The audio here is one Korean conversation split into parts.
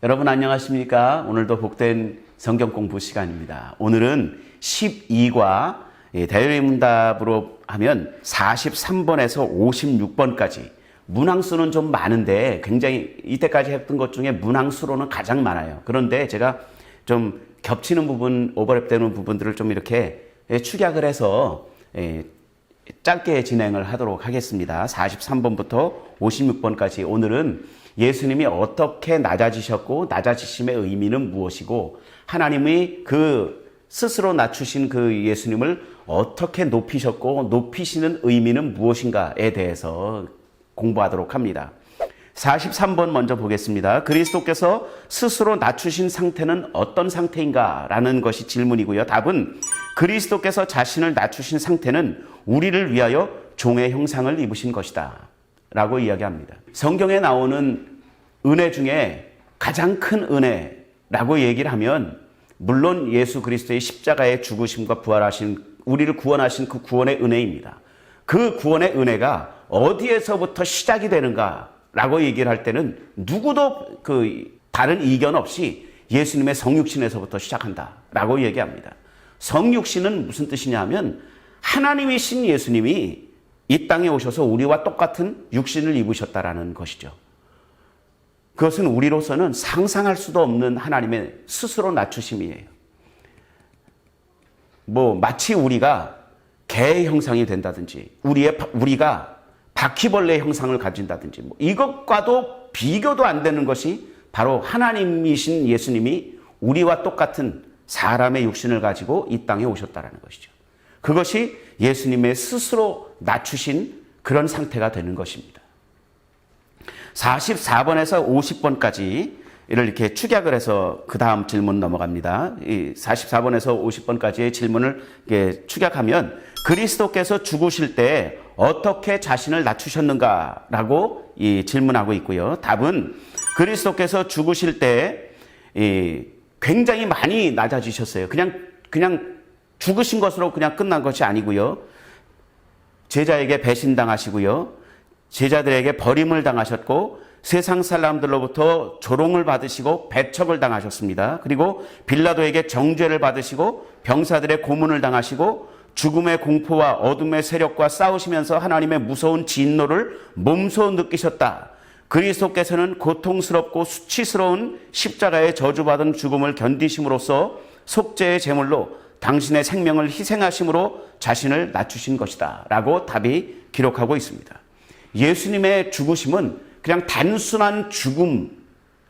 여러분 안녕하십니까? 오늘도 복된 성경 공부 시간입니다. 오늘은 12과 대외문답으로 하면 43번에서 56번까지 문항수는 좀 많은데 굉장히 이때까지 했던 것 중에 문항수로는 가장 많아요. 그런데 제가 좀 겹치는 부분, 오버랩되는 부분들을 좀 이렇게 축약을 해서 짧게 진행을 하도록 하겠습니다. 43번부터 56번까지 오늘은 예수님이 어떻게 낮아지셨고 낮아지심의 의미는 무엇이고 하나님이 그 스스로 낮추신 그 예수님을 어떻게 높이셨고 높이시는 의미는 무엇인가에 대해서 공부하도록 합니다. 43번 먼저 보겠습니다. 그리스도께서 스스로 낮추신 상태는 어떤 상태인가? 라는 것이 질문이고요. 답은 그리스도께서 자신을 낮추신 상태는 우리를 위하여 종의 형상을 입으신 것이다 라고 이야기합니다. 성경에 나오는 은혜 중에 가장 큰 은혜라고 얘기를 하면 물론 예수 그리스도의 십자가의 죽으심과 부활하신 우리를 구원하신 그 구원의 은혜입니다. 그 구원의 은혜가 어디에서부터 시작이 되는가라고 얘기를 할 때는 누구도 그 다른 이견 없이 예수님의 성육신에서부터 시작한다라고 얘기합니다. 성육신은 무슨 뜻이냐 하면 하나님이신 예수님이 이 땅에 오셔서 우리와 똑같은 육신을 입으셨다라는 것이죠. 그것은 우리로서는 상상할 수도 없는 하나님의 스스로 낮추심이에요. 마치 우리가 개의 형상이 된다든지 우리가 바퀴벌레의 형상을 가진다든지 이것과도 비교도 안 되는 것이 바로 하나님이신 예수님이 우리와 똑같은 사람의 육신을 가지고 이 땅에 오셨다라는 것이죠. 그것이 예수님의 스스로 낮추신 그런 상태가 되는 것입니다. 44번에서 50번까지 이를 이렇게 축약을 해서 그 다음 질문 넘어갑니다. 이 44번에서 50번까지의 질문을 이렇게 축약하면 그리스도께서 죽으실 때 어떻게 자신을 낮추셨는가라고 질문하고 있고요. 답은 그리스도께서 죽으실 때 굉장히 많이 낮아지셨어요. 그냥 죽으신 것으로 그냥 끝난 것이 아니고요. 제자에게 배신당하시고요. 제자들에게 버림을 당하셨고 세상 사람들로부터 조롱을 받으시고 배척을 당하셨습니다. 그리고 빌라도에게 정죄를 받으시고 병사들의 고문을 당하시고 죽음의 공포와 어둠의 세력과 싸우시면서 하나님의 무서운 진노를 몸소 느끼셨다. 그리스도께서는 고통스럽고 수치스러운 십자가의 저주받은 죽음을 견디심으로써 속죄의 제물로 당신의 생명을 희생하심으로 자신을 낮추신 것이다 라고 답이 기록하고 있습니다. 예수님의 죽으심은 그냥 단순한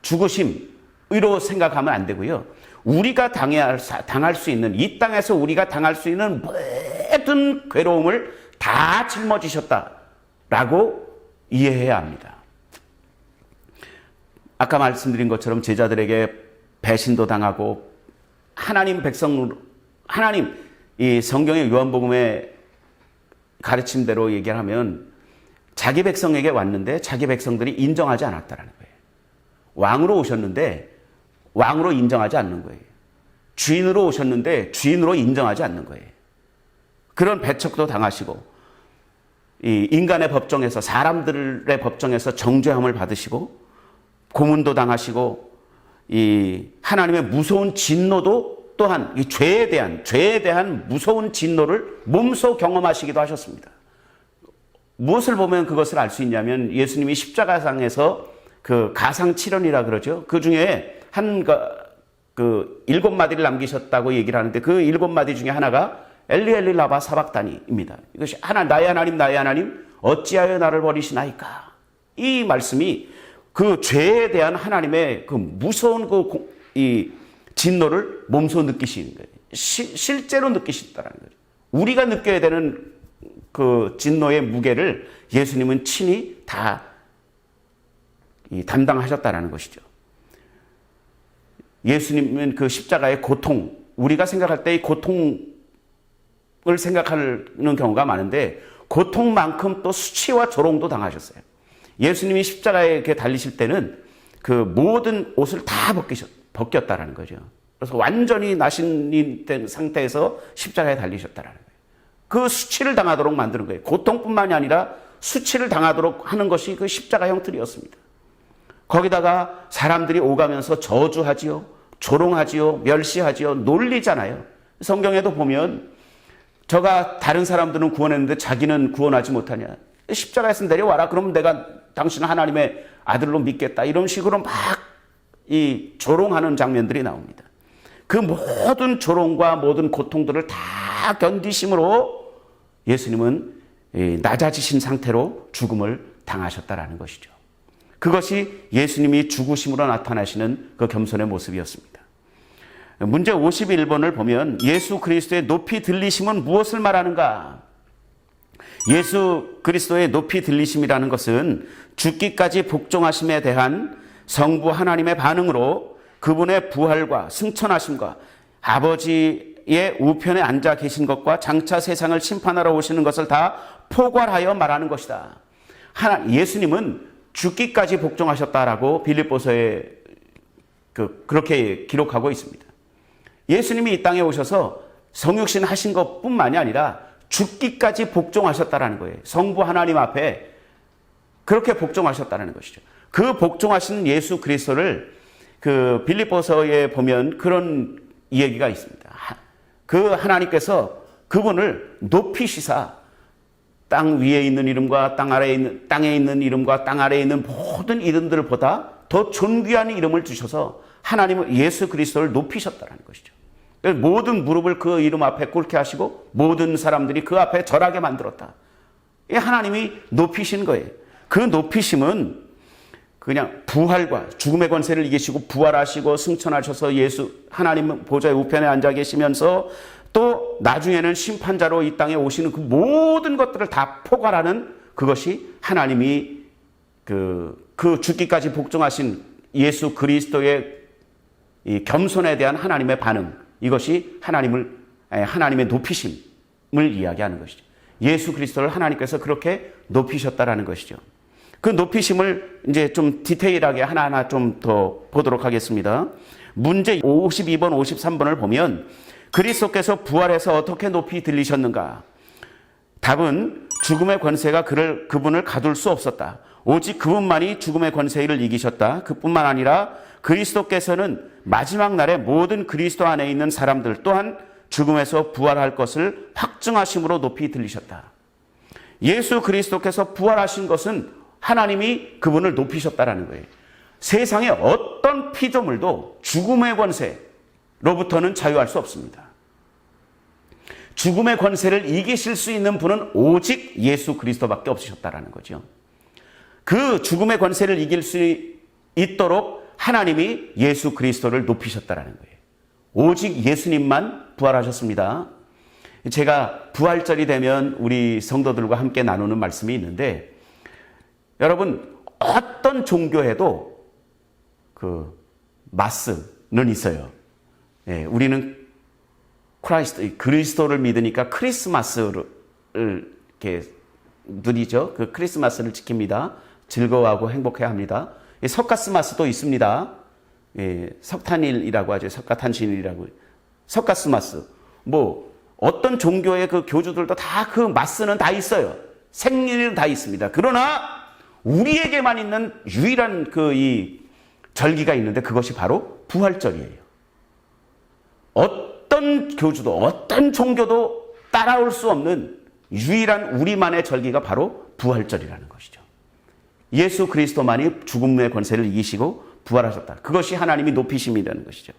죽으심으로 생각하면 안 되고요. 우리가 당할 수 있는 이 땅에서 우리가 당할 수 있는 모든 괴로움을 다 짊어지셨다라고 이해해야 합니다. 아까 말씀드린 것처럼 제자들에게 배신도 당하고 이 성경의 요한복음의 가르침대로 얘기를 하면 자기 백성에게 왔는데 자기 백성들이 인정하지 않았다라는 거예요. 왕으로 오셨는데 왕으로 인정하지 않는 거예요. 주인으로 오셨는데 주인으로 인정하지 않는 거예요. 그런 배척도 당하시고 이 인간의 법정에서 사람들의 법정에서 정죄함을 받으시고 고문도 당하시고 이 하나님의 무서운 진노도 또한 이 죄에 대한 무서운 진노를 몸소 경험하시기도 하셨습니다. 무엇을 보면 그것을 알 수 있냐면 예수님이 십자가상에서 그 가상칠언이라 그러죠. 그 중에 그 7마디를 남기셨다고 얘기를 하는데 그 7마디 중에 하나가 엘리 엘리 라바 사박다니입니다. 이것이 나의 하나님 어찌하여 나를 버리시나이까. 이 말씀이 그 죄에 대한 하나님의 그 무서운 이 진노를 몸소 느끼시는 거예요. 실제로 느끼셨다는 거예요. 우리가 느껴야 되는 그 진노의 무게를 예수님은 친히 다 담당하셨다는 것이죠. 예수님은 그 십자가의 고통, 우리가 생각할 때 이 고통을 생각하는 경우가 많은데 고통만큼 또 수치와 조롱도 당하셨어요. 예수님이 십자가에 이렇게 달리실 때는 그 모든 옷을 다 벗겼다라는 거죠. 그래서 완전히 나신이 된 상태에서 십자가에 달리셨다라는 거예요. 그 수치를 당하도록 만드는 거예요. 고통뿐만이 아니라 수치를 당하도록 하는 것이 그 십자가 형틀이었습니다. 거기다가 사람들이 오가면서 저주하지요, 조롱하지요, 멸시하지요, 놀리잖아요. 성경에도 보면 저가 다른 사람들은 구원했는데 자기는 구원하지 못하냐. 십자가에서 내려와라. 그러면 내가 당신 하나님의 아들로 믿겠다. 이런 식으로 막 이 조롱하는 장면들이 나옵니다. 그 모든 조롱과 모든 고통들을 다 견디심으로 예수님은 낮아지신 상태로 죽음을 당하셨다라는 것이죠. 그것이 예수님이 죽으심으로 나타나시는 그 겸손의 모습이었습니다. 문제 51번을 보면 예수 그리스도의 높이 들리심은 무엇을 말하는가? 예수 그리스도의 높이 들리심이라는 것은 죽기까지 복종하심에 대한 성부 하나님의 반응으로 그분의 부활과 승천하심과 아버지의 우편에 앉아 계신 것과 장차 세상을 심판하러 오시는 것을 다 포괄하여 말하는 것이다. 예수님은 죽기까지 복종하셨다라고 빌립보서에 그렇게 기록하고 있습니다. 예수님이 이 땅에 오셔서 성육신 하신 것뿐만이 아니라 죽기까지 복종하셨다라는 거예요. 성부 하나님 앞에 그렇게 복종하셨다는 것이죠. 그 복종하신 예수 그리스도를 그 빌립보서에 보면 그런 이야기가 있습니다. 그 하나님께서 그분을 높이시사 땅 위에 있는 이름과 땅에 있는 이름과 땅 아래에 있는 모든 이름들보다 더 존귀한 이름을 주셔서 하나님은 예수 그리스도를 높이셨다는 것이죠. 모든 무릎을 그 이름 앞에 꿇게 하시고 모든 사람들이 그 앞에 절하게 만들었다. 하나님이 높이신 거예요. 그 높이심은 그냥 부활과 죽음의 권세를 이기시고 부활하시고 승천하셔서 예수 하나님 보좌의 우편에 앉아 계시면서 또 나중에는 심판자로 이 땅에 오시는 그 모든 것들을 다 포괄하는 그것이 하나님이 그 죽기까지 복종하신 예수 그리스도의 이 겸손에 대한 하나님의 반응, 이것이 하나님의 높이심을 이야기하는 것이죠. 예수 그리스도를 하나님께서 그렇게 높이셨다라는 것이죠. 그 높이심을 이제 좀 디테일하게 하나하나 좀 더 보도록 하겠습니다. 문제 52번, 53번을 보면 그리스도께서 부활해서 어떻게 높이 들리셨는가? 답은 죽음의 권세가 그분을 가둘 수 없었다. 오직 그분만이 죽음의 권세를 이기셨다. 그뿐만 아니라 그리스도께서는 마지막 날에 모든 그리스도 안에 있는 사람들 또한 죽음에서 부활할 것을 확증하심으로 높이 들리셨다. 예수 그리스도께서 부활하신 것은 하나님이 그분을 높이셨다라는 거예요. 세상의 어떤 피조물도 죽음의 권세로부터는 자유할 수 없습니다. 죽음의 권세를 이기실 수 있는 분은 오직 예수 그리스도밖에 없으셨다라는 거죠. 그 죽음의 권세를 이길 수 있도록 하나님이 예수 그리스도를 높이셨다라는 거예요. 오직 예수님만 부활하셨습니다. 제가 부활절이 되면 우리 성도들과 함께 나누는 말씀이 있는데, 여러분 어떤 종교에도 그 마스는 있어요. 예, 우리는 그리스도를 믿으니까 크리스마스를 이렇게 누리죠. 그 크리스마스를 지킵니다. 즐거워하고 행복해야 합니다. 석가스마스도 있습니다. 예, 석탄일이라고 하죠. 석가탄신일이라고. 석가스마스. 뭐 어떤 종교의 그 교주들도 다 그 마스는 다 있어요. 생일은 다 있습니다. 그러나 우리에게만 있는 유일한 이 절기가 있는데 그것이 바로 부활절이에요. 어떤 교주도 어떤 종교도 따라올 수 없는 유일한 우리만의 절기가 바로 부활절이라는 것이죠. 예수 그리스도만이 죽음의 권세를 이기시고 부활하셨다. 그것이 하나님이 높이심이라는 것이죠.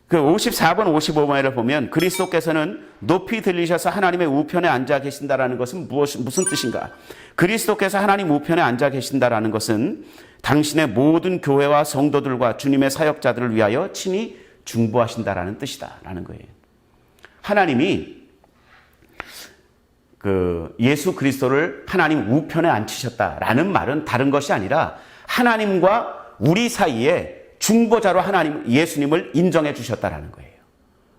그 54번, 55번을 보면 그리스도께서는 높이 들리셔서 하나님의 우편에 앉아 계신다라는 것은 무슨 뜻인가? 그리스도께서 하나님 우편에 앉아 계신다라는 것은 당신의 모든 교회와 성도들과 주님의 사역자들을 위하여 친히 중보하신다라는 뜻이다라는 거예요. 하나님이 예수 그리스도를 하나님 우편에 앉히셨다라는 말은 다른 것이 아니라 하나님과 우리 사이에 중보자로 예수님을 인정해 주셨다라는 거예요.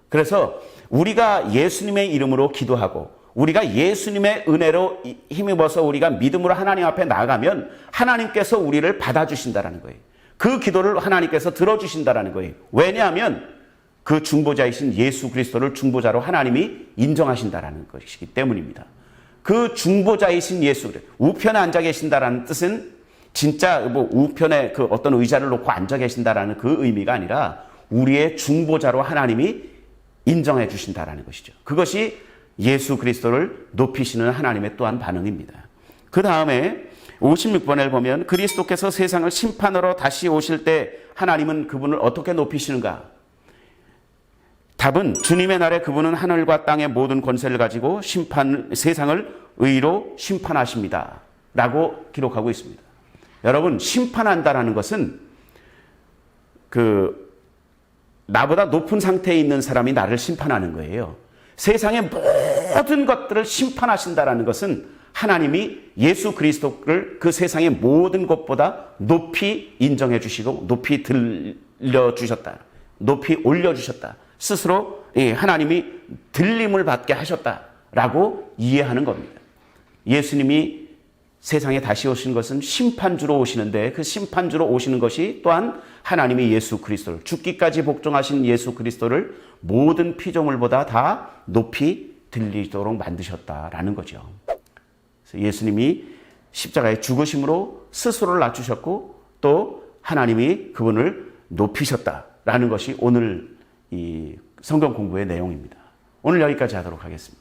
그래서 우리가 예수님의 이름으로 기도하고 우리가 예수님의 은혜로 힘입어서 우리가 믿음으로 하나님 앞에 나아가면 하나님께서 우리를 받아주신다라는 거예요. 그 기도를 하나님께서 들어주신다라는 거예요. 왜냐하면 그 중보자이신 예수 그리스도를 중보자로 하나님이 인정하신다라는 것이기 때문입니다. 그 중보자이신 예수, 우편에 앉아 계신다라는 뜻은 진짜 뭐 우편에 그 어떤 의자를 놓고 앉아 계신다라는 그 의미가 아니라 우리의 중보자로 하나님이 인정해 주신다라는 것이죠. 그것이 예수 그리스도를 높이시는 하나님의 또한 반응입니다. 그 다음에 56번을 보면 그리스도께서 세상을 심판하러 다시 오실 때 하나님은 그분을 어떻게 높이시는가? 답은 주님의 날에 그분은 하늘과 땅의 모든 권세를 가지고 세상을 의로 심판하십니다. 라고 기록하고 있습니다. 여러분, 심판한다라는 것은 나보다 높은 상태에 있는 사람이 나를 심판하는 거예요. 세상의 모든 것들을 심판하신다라는 것은 하나님이 예수 그리스도를 그 세상의 모든 것보다 높이 인정해 주시고 높이 들려주셨다. 높이 올려주셨다. 스스로 하나님이 들림을 받게 하셨다라고 이해하는 겁니다. 예수님이 세상에 다시 오신 것은 심판주로 오시는데 그 심판주로 오시는 것이 또한 하나님의 예수 그리스도를 죽기까지 복종하신 예수 그리스도를 모든 피조물보다 다 높이 들리도록 만드셨다라는 거죠. 그래서 예수님이 십자가의 죽으심으로 스스로를 낮추셨고 또 하나님이 그분을 높이셨다라는 것이 오늘 이 성경 공부의 내용입니다. 오늘 여기까지 하도록 하겠습니다.